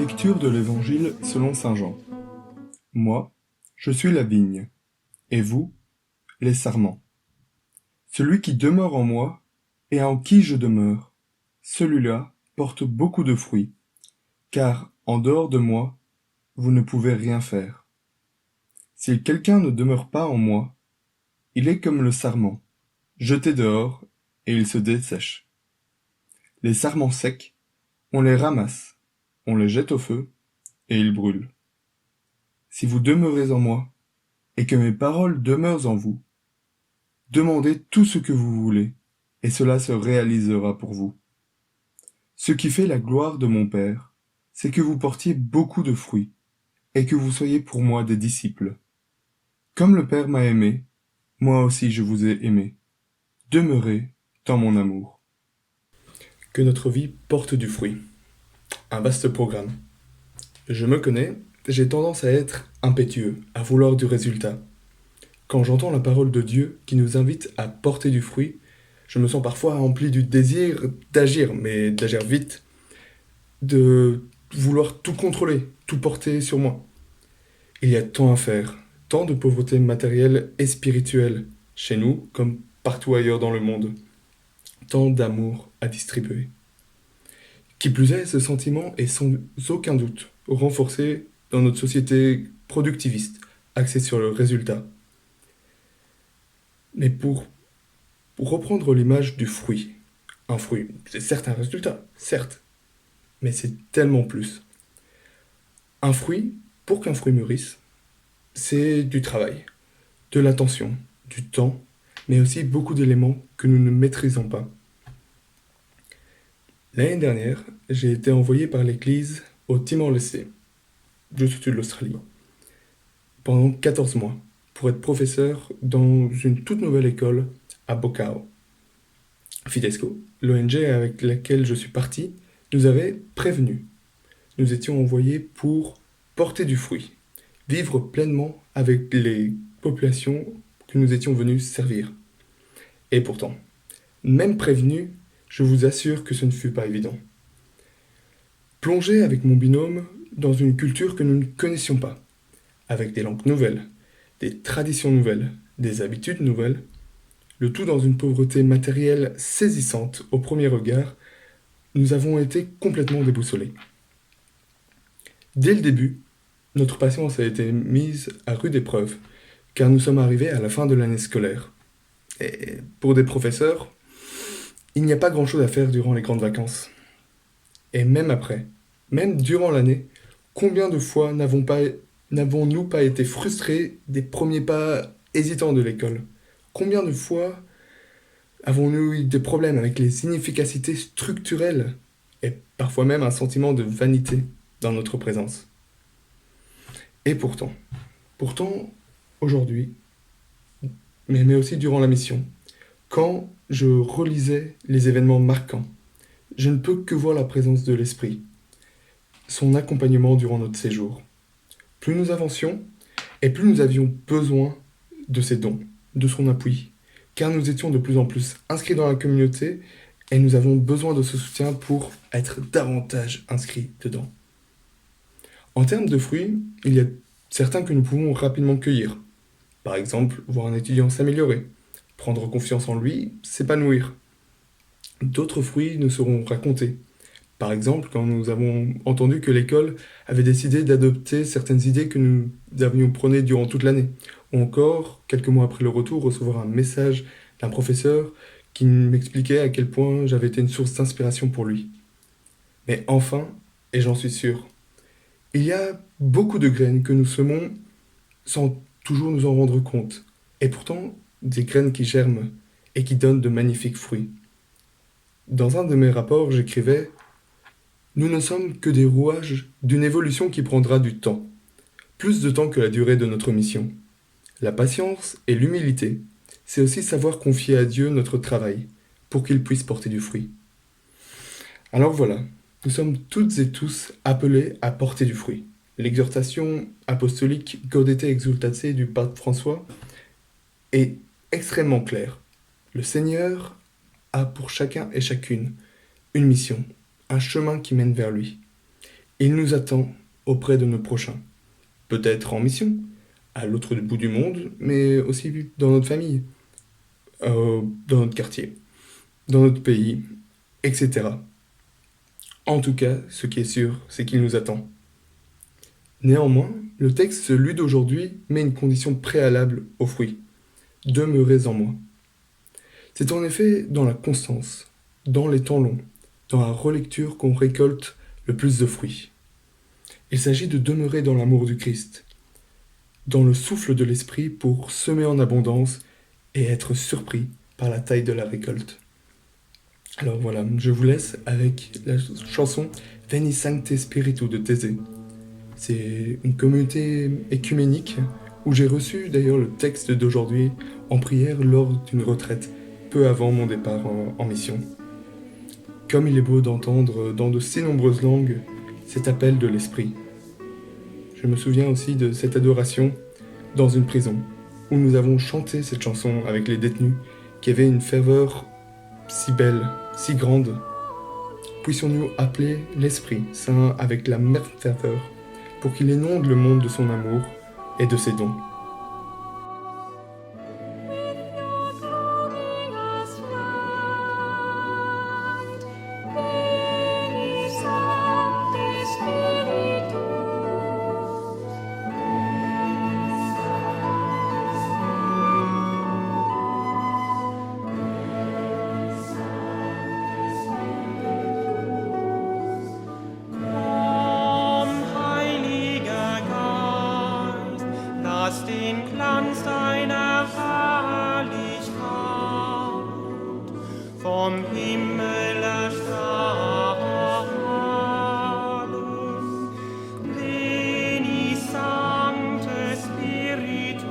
Lecture de l'Évangile selon saint Jean. Moi, je suis la vigne, et vous, les sarments. Celui qui demeure en moi, et en qui je demeure, celui-là porte beaucoup de fruits, car en dehors de moi, vous ne pouvez rien faire. Si quelqu'un ne demeure pas en moi, il est comme le sarment, jeté dehors, et il se dessèche. Les sarments secs, on les ramasse, on les jette au feu, et ils brûlent. Si vous demeurez en moi, et que mes paroles demeurent en vous, demandez tout ce que vous voulez, et cela se réalisera pour vous. Ce qui fait la gloire de mon Père, c'est que vous portiez beaucoup de fruits, et que vous soyez pour moi des disciples. Comme le Père m'a aimé, moi aussi je vous ai aimé. Demeurez dans mon amour. Que notre vie porte du fruit. Un vaste programme. Je me connais, j'ai tendance à être impétueux, à vouloir du résultat. Quand j'entends la parole de Dieu qui nous invite à porter du fruit, je me sens parfois rempli du désir d'agir, mais d'agir vite, de vouloir tout contrôler, tout porter sur moi. Il y a tant à faire, tant de pauvreté matérielle et spirituelle, chez nous comme partout ailleurs dans le monde, tant d'amour à distribuer. Qui plus est, ce sentiment est sans aucun doute renforcé dans notre société productiviste, axée sur le résultat. Mais pour reprendre l'image du fruit, un fruit, c'est certes un résultat, certes, mais c'est tellement plus. Un fruit, pour qu'un fruit mûrisse, c'est du travail, de l'attention, du temps, mais aussi beaucoup d'éléments que nous ne maîtrisons pas. L'année dernière, j'ai été envoyé par l'Église au Timor-Leste, juste au sud de l'Australie, pendant 14 mois, pour être professeur dans une toute nouvelle école à Bocao. Fidesco, l'ONG avec laquelle je suis parti, nous avait prévenus. Nous étions envoyés pour porter du fruit, vivre pleinement avec les populations que nous étions venus servir. Et pourtant, même prévenu, je vous assure que ce ne fut pas évident. Plonger avec mon binôme dans une culture que nous ne connaissions pas, avec des langues nouvelles, des traditions nouvelles, des habitudes nouvelles, le tout dans une pauvreté matérielle saisissante au premier regard, nous avons été complètement déboussolés. Dès le début, notre patience a été mise à rude épreuve, car nous sommes arrivés à la fin de l'année scolaire. Et pour des professeurs, il n'y a pas grand-chose à faire durant les grandes vacances. Et même après, même durant l'année, combien de fois n'avons-nous pas été frustrés des premiers pas hésitants de l'école? Combien de fois avons-nous eu des problèmes avec les inefficacités structurelles et parfois même un sentiment de vanité dans notre présence? Et pourtant, aujourd'hui, mais aussi durant la mission, quand je relisais les événements marquants, je ne peux que voir la présence de l'Esprit, son accompagnement durant notre séjour. Plus nous avancions, et plus nous avions besoin de ses dons, de son appui, car nous étions de plus en plus inscrits dans la communauté et nous avons besoin de ce soutien pour être davantage inscrits dedans. En termes de fruits, il y a certains que nous pouvons rapidement cueillir. Par exemple, voir un étudiant s'améliorer, prendre confiance en lui, s'épanouir. D'autres fruits nous seront racontés. Par exemple, quand nous avons entendu que l'école avait décidé d'adopter certaines idées que nous avions prônées durant toute l'année. Ou encore, quelques mois après le retour, recevoir un message d'un professeur qui m'expliquait à quel point j'avais été une source d'inspiration pour lui. Mais enfin, et j'en suis sûr, il y a beaucoup de graines que nous semons sans toujours nous en rendre compte. Et pourtant, des graines qui germent et qui donnent de magnifiques fruits. Dans un de mes rapports, j'écrivais: nous ne sommes que des rouages d'une évolution qui prendra du temps, plus de temps que la durée de notre mission. La patience et l'humilité, c'est aussi savoir confier à Dieu notre travail, pour qu'il puisse porter du fruit. Alors voilà, nous sommes toutes et tous appelés à porter du fruit. L'exhortation apostolique Gaudete Exsultate du pape François est extrêmement claire. Le Seigneur a pour chacun et chacune une mission, un chemin qui mène vers lui. Il nous attend auprès de nos prochains, peut-être en mission, à l'autre bout du monde, mais aussi dans notre famille, dans notre quartier, dans notre pays, etc. En tout cas, ce qui est sûr, c'est qu'il nous attend. Néanmoins, le texte lu d'aujourd'hui met une condition préalable au fruit. Demeurez en moi. C'est en effet dans la constance, dans les temps longs, dans la relecture qu'on récolte le plus de fruits. Il s'agit de demeurer dans l'amour du Christ, dans le souffle de l'Esprit pour semer en abondance et être surpris par la taille de la récolte. Alors voilà, je vous laisse avec la chanson Veni Sancte Spiritu de Thésée. C'est une communauté écuménique où j'ai reçu d'ailleurs le texte d'aujourd'hui en prière lors d'une retraite, peu avant mon départ en mission. Comme il est beau d'entendre dans de si nombreuses langues cet appel de l'esprit. Je me souviens aussi de cette adoration dans une prison, où nous avons chanté cette chanson avec les détenus, qui avait une ferveur si belle, si grande. Puissions-nous appeler l'Esprit Saint avec la même ferveur, pour qu'il inonde le monde de son amour et de ses dons. Lass den Glanz deiner Herrlichkeit vom Himmel erstrahlen. Veni Sancte Spiritus.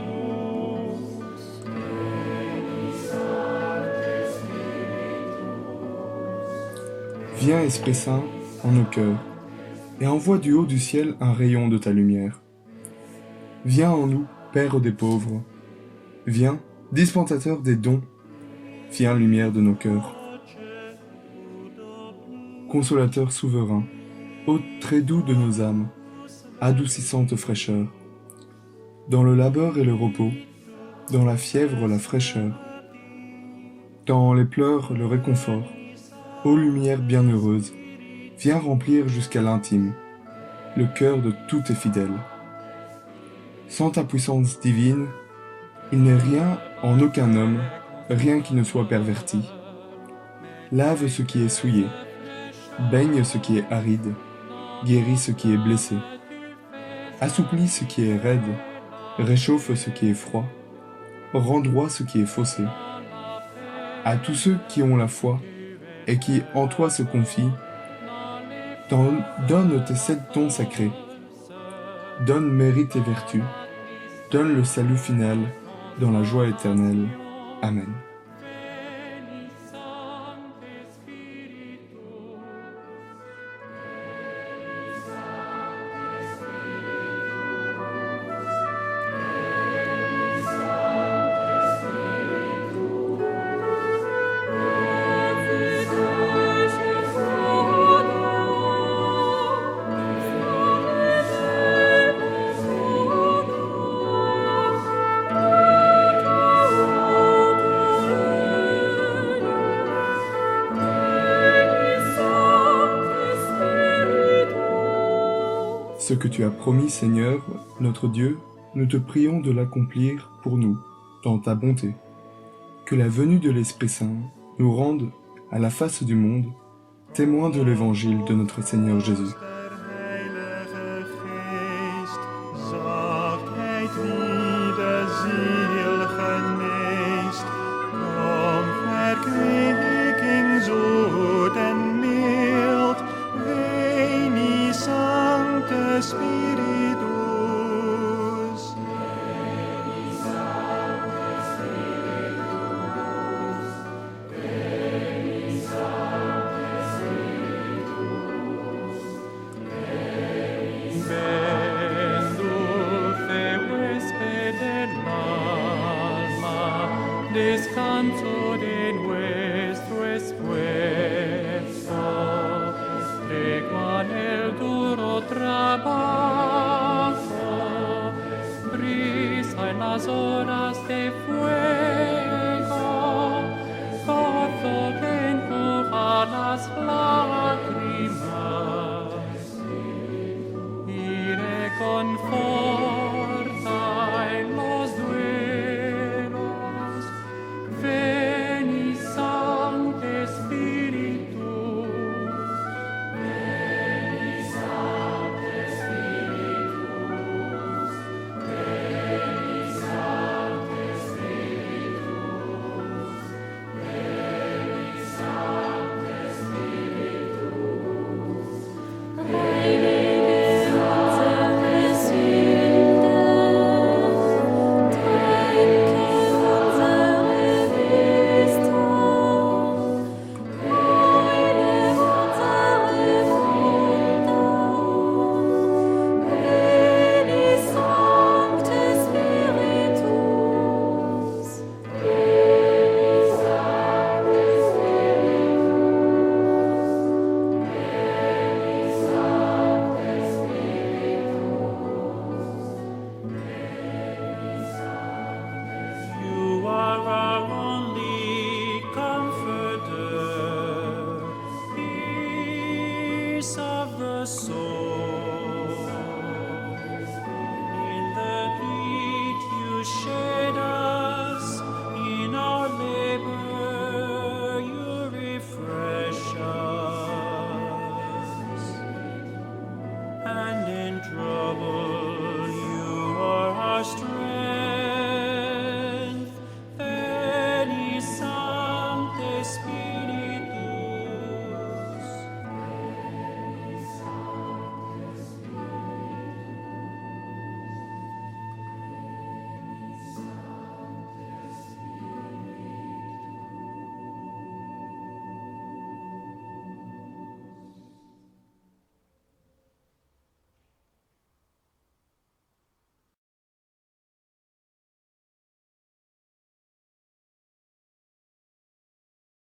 Viens, Esprit Saint, en nos cœurs, et envoie du haut du ciel un rayon de ta lumière. Viens en nous, Père des pauvres. Viens, dispensateur des dons. Viens, lumière de nos cœurs. Consolateur souverain, hôte très doux de nos âmes, adoucissante fraîcheur. Dans le labeur et le repos, dans la fièvre la fraîcheur. Dans les pleurs le réconfort, ô lumière bienheureuse, viens remplir jusqu'à l'intime le cœur de tous tes fidèles. Sans ta puissance divine, il n'est rien en aucun homme, rien qui ne soit perverti. Lave ce qui est souillé, baigne ce qui est aride, guéris ce qui est blessé, assouplis ce qui est raide, réchauffe ce qui est froid, rend droit ce qui est faussé. À tous ceux qui ont la foi et qui en toi se confient, donne tes 7 dons sacrés, donne mérite et vertu, donne le salut final dans la joie éternelle. Amen. Ce que tu as promis, Seigneur, notre Dieu, nous te prions de l'accomplir pour nous, dans ta bonté. Que la venue de l'Esprit Saint nous rende, à la face du monde, témoins de l'Évangile de notre Seigneur Jésus. Spiritus. Descanso de nuestro esfuerzo, de nel duro trabajo, brisa en las horas de fuego.